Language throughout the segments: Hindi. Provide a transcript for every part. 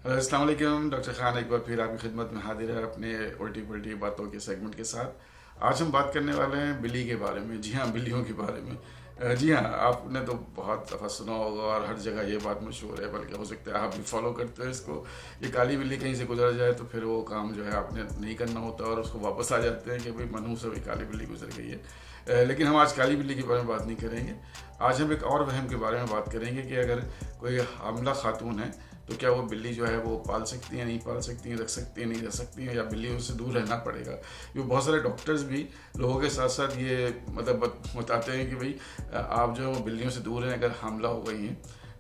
अस्सलाम वालेकुम। डॉक्टर खान एक बार फिर आपकी खिदमत में हाजिर है अपने उल्टी पुल्टी बातों के सेगमेंट के साथ। आज हम बात करने वाले हैं बिल्ली के बारे में। जी हाँ, बिल्लियों के बारे में। जी हाँ, आपने तो बहुत दफ़ा सुना होगा और हर जगह ये बात मशहूर है, बल्कि हो सकता है आप भी फॉलो करते हो इसको। ये काली बिल्ली कहीं से गुजर जाए तो फिर वो काम जो है आपने नहीं करना होता और उसको वापस आ जाते हैं कि भाई मनहूस से भी काली बिल्ली गुजर गई है। लेकिन हम आज काली बिल्ली के बारे में बात नहीं करेंगे। आज हम एक और वहम के बारे में बात करेंगे कि अगर कोई हामिला खातून है तो क्या वो बिल्ली जो है वो पाल सकती है, नहीं पाल सकती है, रख सकती है, नहीं रख सकती है, या बिल्लियों से दूर रहना पड़ेगा। ये बहुत सारे डॉक्टर्स भी लोगों के साथ साथ ये मतलब बताते हैं कि भाई आप जो है वो बिल्लियों से दूर हैं अगर हामला हो गई हैं।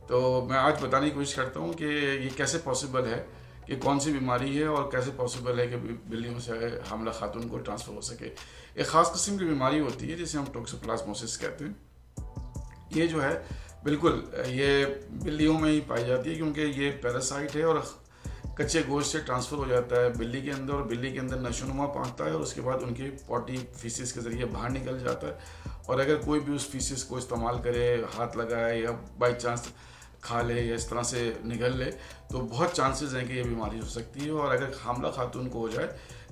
तो मैं आज बताने की कोशिश करता हूँ कि ये कैसे पॉसिबल है, कि कौन सी बीमारी है और कैसे पॉसिबल है कि बिल्लियों से हामला खातून को ट्रांसफ़र हो सके। एक ख़ास किस्म की बीमारी होती है जिसे हम टोक्सोप्लाज्मोसिस कहते हैं। ये जो है बिल्कुल ये बिल्लियों में ही पाई जाती है, क्योंकि ये पैरासाइट है और कच्चे गोश्त से ट्रांसफ़र हो जाता है बिल्ली के अंदर, और बिल्ली के अंदर नशोनुमा पाता है और उसके बाद उनकी पॉटी फीसिस के ज़रिए बाहर निकल जाता है। और अगर कोई भी उस फीसिस को इस्तेमाल करे, हाथ लगाए या बाई चांस खा ले या इस तरह से निगल ले, तो बहुत चांसेस हैं कि ये बीमारी हो सकती है। और अगर हामला खातून को हो जाए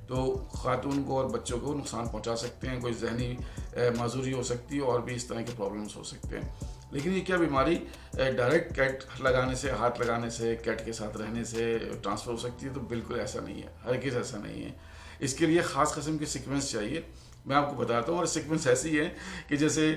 तो खातून को और बच्चों को नुकसान पहुंचा सकते हैं, कोई जहनी माजूरी हो सकती है और भी इस तरह के प्रॉब्लम्स हो सकते हैं। लेकिन ये क्या बीमारी डायरेक्ट कैट लगाने से, हाथ लगाने से, कैट के साथ रहने से ट्रांसफ़र हो सकती है? तो बिल्कुल ऐसा नहीं है, हरगिज़ ऐसा नहीं है। इसके लिए ख़ास किस्म की सीक्वेंस चाहिए। मैं आपको बताता हूँ, और सीक्वेंस ऐसी है कि जैसे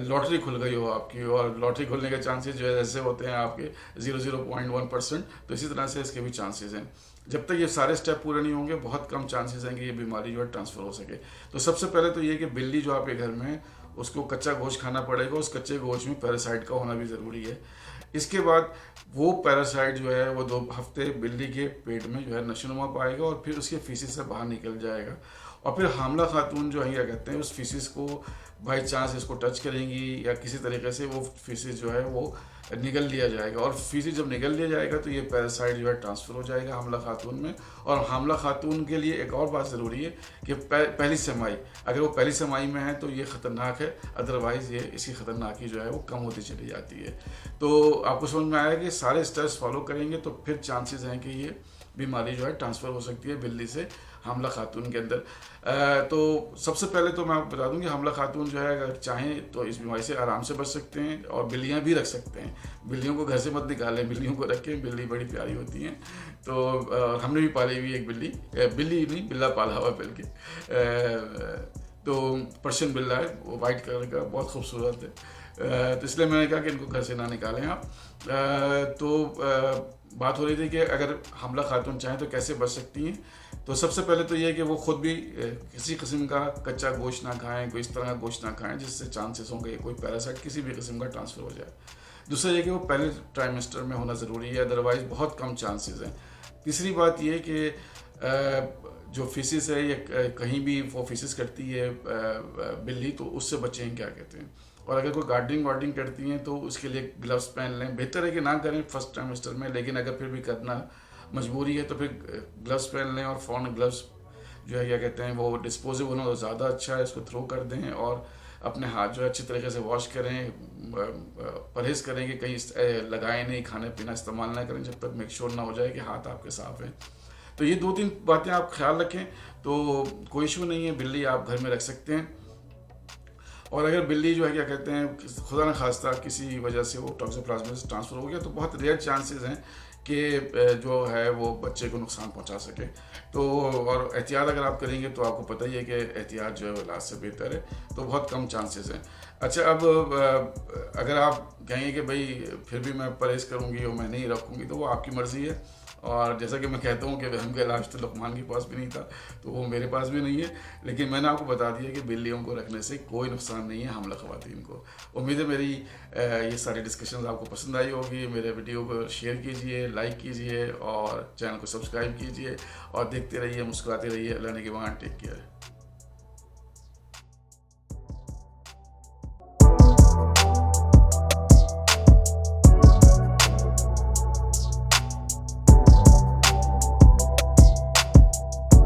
लॉटरी खुल गई हो आपकी, और लॉटरी खुलने के चांसेस जो है ऐसे होते हैं आपके 0.1%, तो इसी तरह से इसके भी चांसेस हैं। जब तक ये सारे स्टेप पूरे नहीं होंगे बहुत कम चांसेस हैं कि ये बीमारी जो है ट्रांसफ़र हो सके। तो सबसे पहले तो ये कि बिल्ली जो आपके घर में है उसको कच्चा गोश्त खाना पड़ेगा। उस कच्चे गोश्त में पैरासाइट का होना भी ज़रूरी है। इसके बाद वो पैरासाइट जो है वो 2 हफ्ते बिल्ली के पेट में जो है नशोनुमा पाएगा और फिर उसके फीसिस से बाहर निकल जाएगा। और फिर हामला खातून जो है क्या कहते हैं उस फीसिस को बाई चांस इसको टच करेंगी या किसी तरीके से वो फीसिस जो है वो निगल लिया जाएगा, और फीसिस जब निगल लिया जाएगा तो ये पैरासाइट जो है ट्रांसफ़र हो जाएगा हामला खातून में। और हामला खातून के लिए एक और बात ज़रूरी है कि पहली समाई, अगर वो पहली समाई में है तो ये ख़तरनाक है, अदरवाइज़ ये इसकी ख़तरनाकी जो है वो कम होती चली जाती है। तो आपको समझ में आया कि सारे स्टेप्स फॉलो करेंगे तो फिर चांसेस हैं कि ये बीमारी जो है ट्रांसफ़र हो सकती है बिल्ली से हामला खातून के अंदर। तो सबसे पहले तो मैं आपको बता दूं कि हामला खातून जो है अगर चाहें तो इस बीमारी से आराम से बच सकते हैं, और बिल्लियां भी रख सकते हैं। बिल्लियों को घर से मत निकालें, बिल्लियों को रखें, बिल्ली बड़ी प्यारी होती हैं। तो हमने भी पाली हुई एक बिल्ली, बिल्ली नहीं बिल्ला पाला हुआ बल्कि, तो पर्शियन बिल्ला है, वो वाइट कलर का, बहुत खूबसूरत है। तो इसलिए मैंने कहा कि इनको घर से ना निकालें आप। बात हो रही थी कि अगर हमला खातून चाहें तो कैसे बच सकती हैं। तो सबसे पहले तो ये है कि वो खुद भी किसी किस्म का कच्चा गोश्त ना खाएं, कोई इस तरह का गोश्त ना खाएं जिससे चांसेस होंगे कोई पैरासाइट किसी भी किस्म का ट्रांसफ़र हो जाए। दूसरा ये कि वो पहले ट्राइमेस्टर में होना ज़रूरी है, अदरवाइज़ बहुत कम चांसेस हैं। तीसरी बात ये कि जो फिसिस है या कहीं भी वो फिसिस करती है बिल्ली, तो उससे बचें क्या कहते हैं। और अगर कोई गार्डनिंग वार्डनिंग करती हैं तो उसके लिए ग्लव्स पहन लें। बेहतर है कि ना करें फर्स्ट ट्राइमेस्टर में, लेकिन अगर फिर भी करना मजबूरी है तो फिर ग्लव्स पहन लें। और फ़ौरन ग्लव्स जो है क्या कहते हैं वो डिस्पोजेबल हो तो ज़्यादा अच्छा है, इसको थ्रो कर दें और अपने हाथ जो है अच्छी तरीके से वॉश करें। परहेज़ करें कि कहीं लगाएं नहीं, खाने पीना इस्तेमाल ना करें जब तक मेक श्योर ना हो जाए कि हाथ आपके साफ़ हैं। तो ये 2-3 बातें आप ख्याल रखें तो कोई इशू नहीं है, बिल्ली आप घर में रख सकते हैं। और अगर बिल्ली जो है क्या कहते हैं खुदा न खास्ता किसी वजह से वो टॉक्सोप्लाज्मा से ट्रांसफ़र हो गया तो बहुत रेयर चांसेस हैं कि जो है वो बच्चे को नुकसान पहुंचा सके। तो और एहतियात अगर आप करेंगे तो आपको पता ही है कि एहतियात जो है वो इलाज से बेहतर है, तो बहुत कम चांसेस हैं। अच्छा, अब अगर आप कहेंगे कि भाई फिर भी मैं परहेज़ करूँगी और मैं नहीं रखूँगी, तो वो आपकी मर्ज़ी है। और जैसा कि मैं कहता हूँ कि वहम का इलाज तो लुकमान के पास भी नहीं था, तो वो मेरे पास भी नहीं है। लेकिन मैंने आपको बता दिया कि बिल्लियों को रखने से कोई नुकसान नहीं है हमला ख़वातीन को। उम्मीद है मेरी ये सारी डिस्कशन आपको पसंद आई होगी। मेरे वीडियो को शेयर कीजिए, लाइक कीजिए और चैनल को सब्सक्राइब कीजिए और देखते रहिए, मुस्कुराते रहिए। अल्लाह ने के वहाँ टेक केयर।